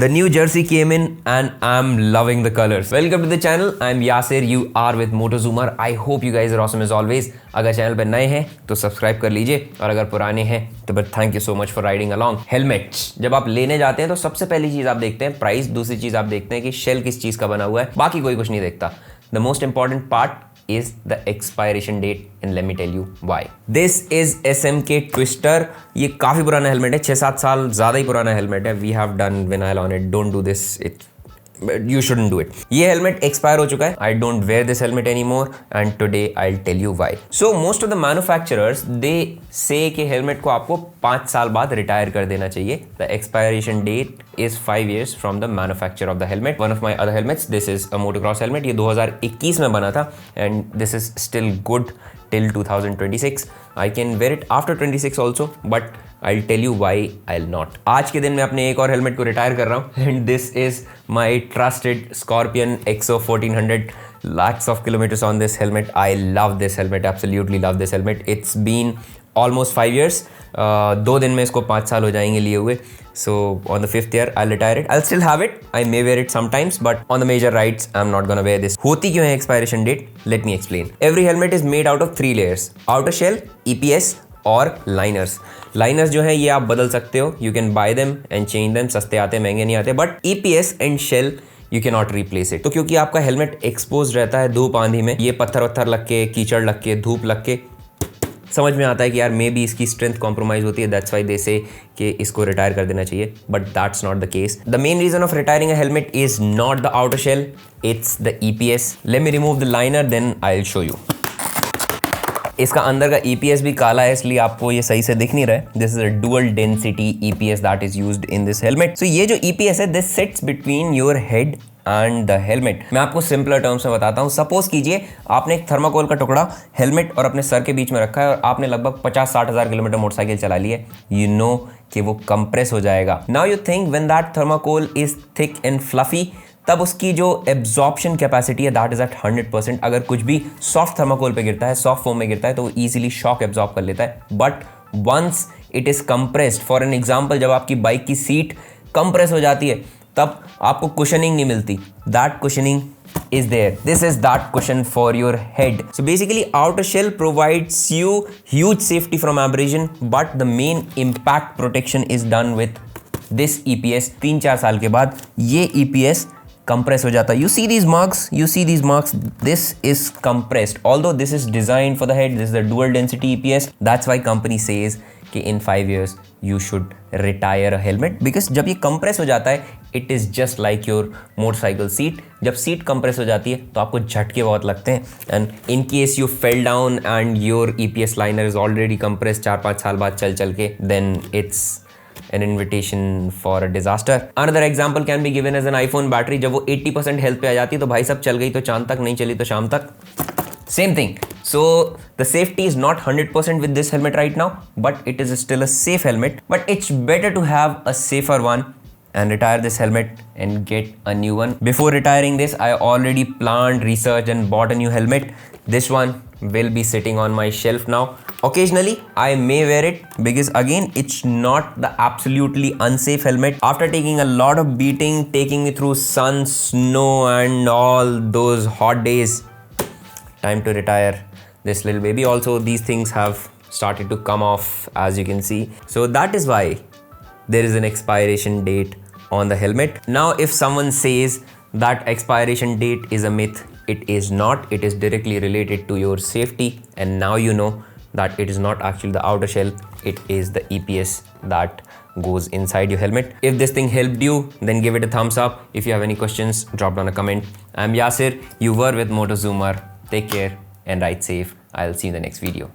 The new jersey came in and I'm loving the colors. Welcome to the channel. I'm Yasir. You are with MotoZoomer. I hope you guys are awesome as always. अगर channel पर नए हैं तो subscribe कर लीजिए और अगर पुराने हैं तो फिर thank you so much for riding along. Helmets जब आप लेने जाते हैं तो सबसे पहली चीज आप देखते हैं प्राइस, दूसरी चीज आप देखते हैं कि शेल किस चीज का बना हुआ है, बाकी कोई कुछ नहीं देखता. The most important part is the expiration date and let me tell you why. This is SMK Twister. ये काफी पुराना हेलमेट है, 6-7 साल ज़्यादा ही पुराना हेलमेट है. We have done vinyl on it. Don't do this. You shouldn't do it. ये helmet expire हो चुका है. I don't wear this helmet anymore and today I'll tell you why. So most of the manufacturers they say कि helmet को आपको 5 साल बाद retire कर देना चाहिए. The expiration date is 5 years from the manufacture of the helmet. One of my other helmets, this is a motocross helmet. ये 2021 में बना था and this is still good till 2026. I can wear it after 26 also, but I'll tell you why I'll not. आज के दिन मैं अपने एक और हेलमेट को रिटायर कर रहा हूँ and this is my trusted Scorpion XO 1400. Lakhs of kilometers on this helmet. I love this helmet. Absolutely love this helmet. It's been almost 5 years. 2 दिन में इसको 5 साल हो जाएंगे लिए हुए. So on the 5th year I'll retire it. I'll still have it. I may wear it sometimes, but on the major rides I'm not gonna wear this. होती क्यों है expiration date? Let me explain. Every helmet is made out of 3 layers: outer shell, EPS और liners. Liners जो है ये आप बदल सकते हो. You can buy them and change them. सस्ते आते हैं, महंगे नहीं आते. But EPS and shell you can not replace it. तो क्योंकि आपका हेलमेट एक्सपोज रहता है धूप आंधी में, ये पत्थर वत्थर लग के, कीचड़ लग के, धूप लग के, समझ में आता है कि यार मे बी इसकी स्ट्रेंथ कॉम्प्रोमाइज होती है. दैट्स वाई दे से कि इसको रिटायर कर देना चाहिए. But that's not the case. The main reason of retiring a helmet is not the outer shell, it's the EPS. Let me remove the liner then I will show you. इसका अंदर का EPS भी काला है, इसलिए आपको ये सही से दिख नहीं रहा है. This is a dual density EPS that is used in this helmet. So ये जो EPS है this sits between your head and the helmet. मैं आपको सिंपलर टर्म्स में बताता हूँ. सपोज कीजिए आपने एक थर्माकोल का टुकड़ा हेलमेट और अपने सर के बीच में रखा है और आपने लगभग 50-60 हज़ार किलोमीटर मोटरसाइकिल चला ली है. यू नो कि वो कंप्रेस हो जाएगा. Now you think when that thermocol is thick and fluffy, तब उसकी जो एब्जॉर्प्शन कैपेसिटी है दैट इज एट 100%. अगर कुछ भी सॉफ्ट थर्माकोल पे गिरता है, सॉफ्ट फोम में गिरता है, तो वो ईजिली शॉक एब्जॉर्ब कर लेता है. But once it is compressed, for an example जब आपकी बाइक की सीट कंप्रेस हो जाती है तब आपको कुशनिंग नहीं मिलती. That cushioning is there. This is that cushion for your head. So basically outer shell provides you huge safety from abrasion, but the main impact protection is done with this EPS. 3-4 साल के बाद ये EPS compress हो जाता है. You see these marks, this is compressed. Although this is designed for the head, this is a dual density EPS. That's why company says कि in 5 years you should retire a helmet, because जब ये compress हो जाता है it is just like your motorcycle seat. जब seat compress हो जाती है तो आपको झटके बहुत लगते हैं. and in case you fell down and your EPS liner is already compressed 4-5 साल बाद चल के, then it's an invitation for a disaster. Another example can be given as an iPhone battery. जब वो 80% हेल्थ पे आ जाती है तो भाई सब चल गई तो चांद तक, नहीं चली तो शाम तक. Same thing. So the safety is not 100% with this helmet right now, but it is still a safe helmet. But it's better to have a safer one and retire this helmet and get a new one. Before retiring this, I already planned, researched and bought a new helmet. This one will be sitting on my shelf now. Occasionally, I may wear it because again, it's not the absolutely unsafe helmet. After taking a lot of beating, taking me through sun, snow and all those hot days, time to retire this little baby. Also, these things have started to come off, as you can see. So that is why there is an expiration date on the helmet. Now, if someone says that expiration date is a myth, it is not. It is directly related to your safety. And now you know that it is not actually the outer shell. It is the EPS that goes inside your helmet. If this thing helped you, then give it a thumbs up. If you have any questions, drop down a comment. I'm Yasir. You were with MotoZoomer. Take care and ride safe. I'll see you in the next video.